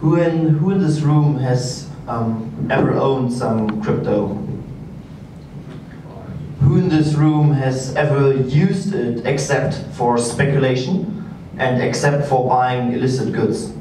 Who in this room has ever owned some crypto? Who in this room has ever used it except for speculation and except for buying illicit goods?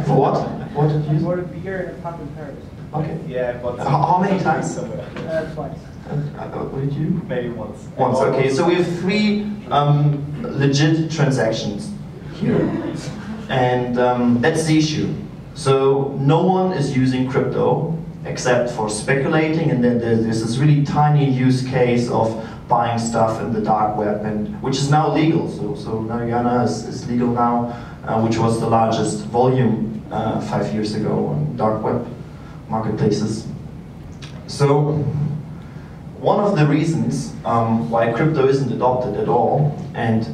For what? What did you use? For a beer and a pub in Paris. Okay. Yeah, but How many times? Twice. What did you? Maybe once. Once, okay. So we have 3 legit transactions here. And that's the issue. So no one is using crypto except for speculating, and then there's this really tiny use case of buying stuff in the dark web, and which is now legal. So marijuana is legal now, which was the largest volume 5 years ago on dark web marketplaces. So one of the reasons why crypto isn't adopted at all and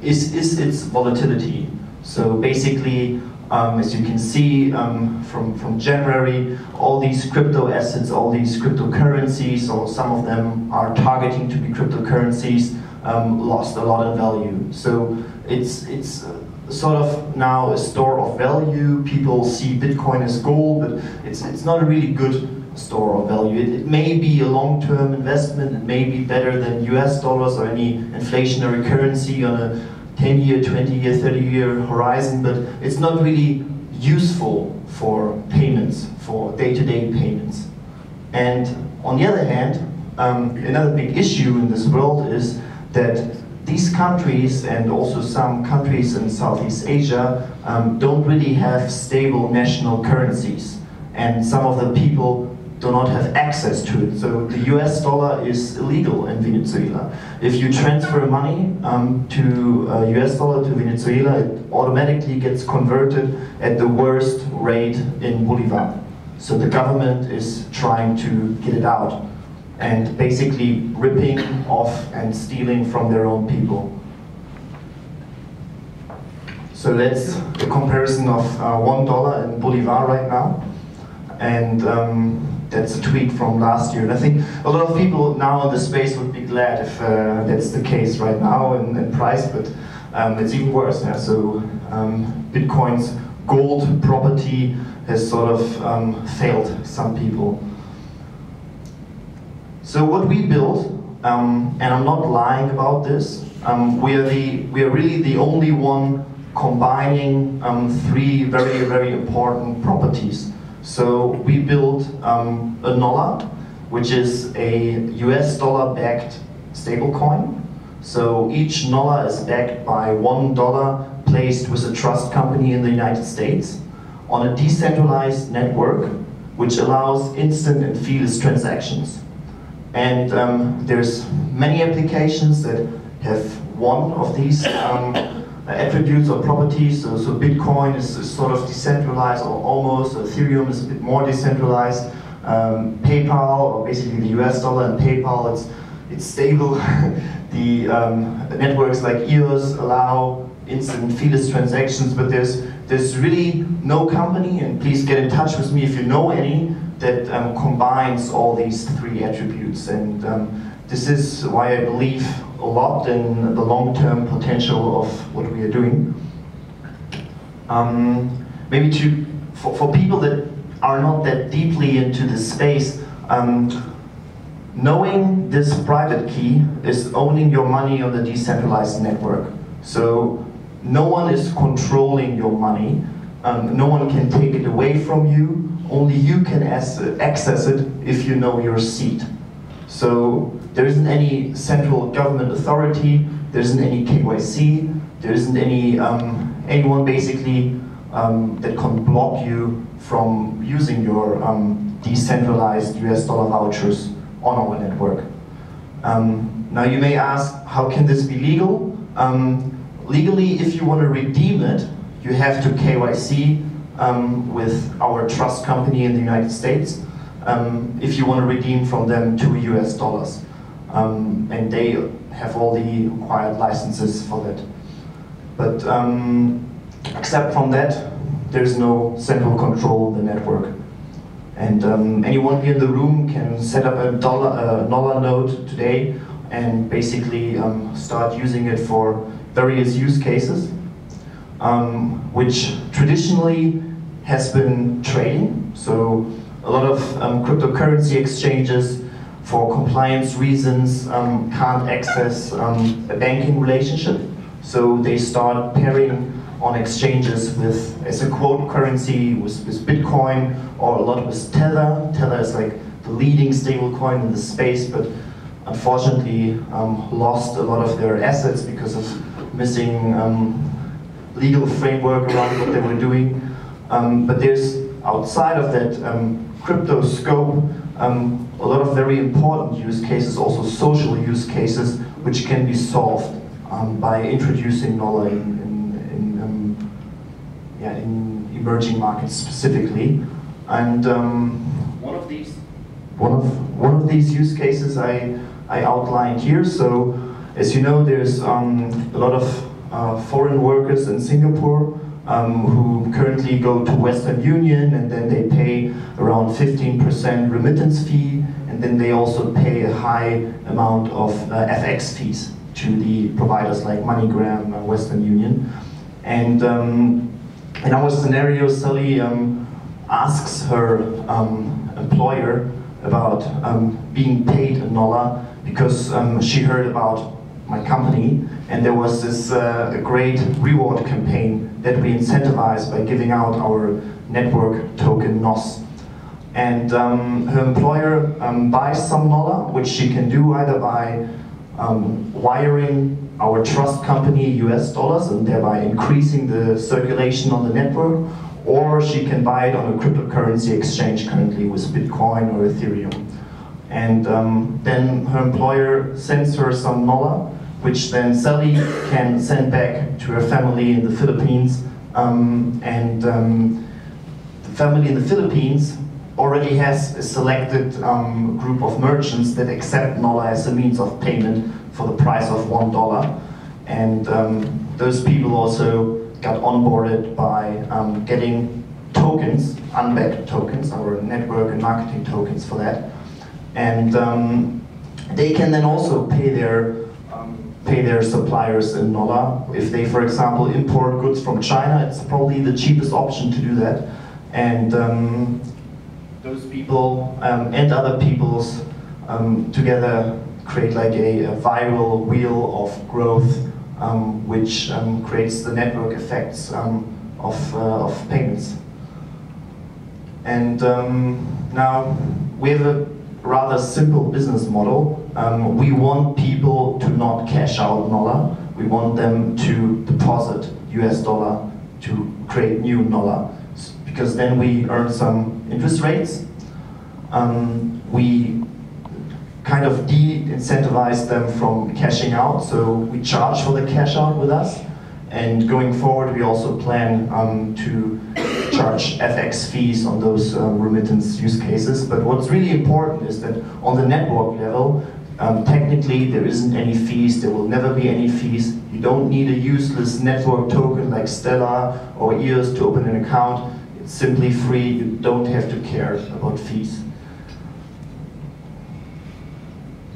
is its volatility. So basically, as you can see from January, all these crypto assets, all these cryptocurrencies, or some of them are targeting to be cryptocurrencies, lost a lot in value. So it's sort of now a store of value. People see Bitcoin as gold, but it's not a really good store of value. It may be a long-term investment. It may be better than US dollars or any inflationary currency on a 10-year, 20-year, 30-year horizon, but it's not really useful for payments, for day-to-day payments. And on the other hand, another big issue in this world is that these countries, and also some countries in Southeast Asia, don't really have stable national currencies. And some of the people do not have access to it. So the US dollar is illegal in Venezuela. If you transfer money to US dollar to Venezuela, it automatically gets converted at the worst rate in Bolivar. So the government is trying to get it out and basically ripping off and stealing from their own people. So that's a comparison of $1 in Bolivar right now. And that's a tweet from last year. And I think a lot of people now in the space would be glad if that's the case right now in price, but it's even worse. Yeah? So Bitcoin's gold property has sort of failed some people. So what we built, and I'm not lying about this, we are really the only one combining 3 very, very important properties. So we built a NOLLAR, which is a US dollar-backed stablecoin. So each NOLLAR is backed by $1 placed with a trust company in the United States on a decentralized network, which allows instant and feeless transactions. And there's many applications that have one of these attributes or properties. So Bitcoin is sort of decentralized, or almost. Ethereum is a bit more decentralized. PayPal, or basically the US dollar, and PayPal, it's stable. The networks like EOS allow instant and feeless transactions, but there's really no company, and please get in touch with me if you know any, that combines all these 3 attributes. And this is why I believe a lot in the long-term potential of what we are doing. Maybe for people that are not that deeply into this space, knowing this private key is owning your money on the decentralized network. So no one is controlling your money. No one can take it away from you. Only you can access it if you know your seed. So there isn't any central government authority, there isn't any KYC, there isn't any anyone basically that can block you from using your decentralized US dollar vouchers on our network. Now you may ask, how can this be legal? Legally, if you want to redeem it, you have to KYC with our trust company in the United States. If you want to redeem from them to US dollars. And they have all the required licenses for that. But except from that, there's no central control of the network. And anyone here in the room can set up a NOLLAR node today and basically start using it for various use cases. which traditionally has been trading. So a lot of cryptocurrency exchanges, for compliance reasons, can't access a banking relationship. So they start pairing on exchanges with, as a quote currency, with Bitcoin, or a lot with Tether. Tether is like the leading stablecoin in the space, but unfortunately lost a lot of their assets because of missing legal framework around what they were doing. But there's, outside of that crypto scope, a lot of very important use cases, also social use cases, which can be solved by introducing NOLLAR in emerging markets specifically. And one of these use cases I outlined here. So, as you know, there's a lot of foreign workers in Singapore who currently go to Western Union, and then they pay around 15% remittance fee, and then they also pay a high amount of FX fees to the providers like MoneyGram and Western Union. And in our scenario, Sally asks her employer about being paid in NOLLAR because she heard about my company, and there was this great reward campaign that we incentivized by giving out our network token NOS. And her employer buys some NOLLAR, which she can do either by wiring our trust company US dollars and thereby increasing the circulation on the network, or she can buy it on a cryptocurrency exchange currently with Bitcoin or Ethereum. And then her employer sends her some NOLLAR, which then Sally can send back to her family in the Philippines. The family in the Philippines already has a selected group of merchants that accept NOLLAR as a means of payment for the price of $1. And those people also got onboarded by getting tokens, unbacked tokens, our network and marketing tokens for that. And they can then also pay their suppliers in NOLLAR. If they, for example, import goods from China, it's probably the cheapest option to do that. And those people and other peoples together create like a viral wheel of growth, which creates the network effects of payments. And now we have a rather simple business model. We want people to not cash out NOLLAR. We want them to deposit US dollar to create new NOLLAR, because then we earn some interest rates. We kind of de-incentivize them from cashing out, so we charge for the cash out with us. And going forward, we also plan to charge FX fees on those remittance use cases. But what's really important is that on the network level, technically there isn't any fees, there will never be any fees. You don't need a useless network token like Stellar or EOS to open an account. It's simply free, you don't have to care about fees.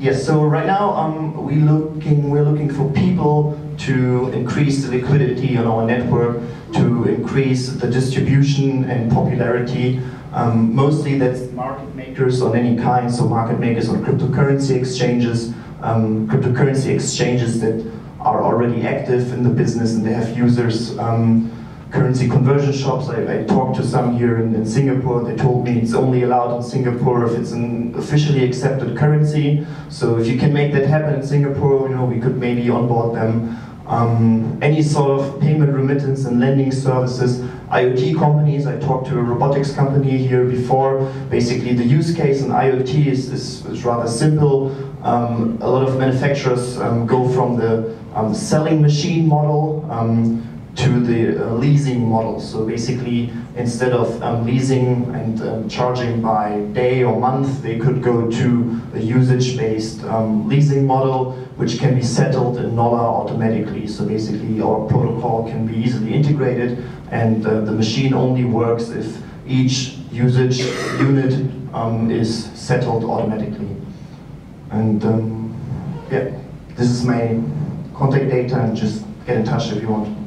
Yes, so right now we're looking for people to increase the liquidity on our network, to increase the distribution and popularity. Mostly that's market makers on any kind, so market makers on cryptocurrency exchanges that are already active in the business and they have users. Currency conversion shops, I talked to some here in Singapore. They told me it's only allowed in Singapore if it's an officially accepted currency. So if you can make that happen in Singapore, you know, we could maybe onboard them. Any sort of payment remittance and lending services, IoT companies. I talked to a robotics company here before. Basically the use case in IoT is rather simple. A lot of manufacturers go from the selling machine model to the leasing model. So basically, instead of leasing and charging by day or month, they could go to a usage-based leasing model, which can be settled in NOLLAR automatically. So basically, our protocol can be easily integrated, and the machine only works if each usage unit is settled automatically. And yeah, this is my contact data, and just get in touch if you want.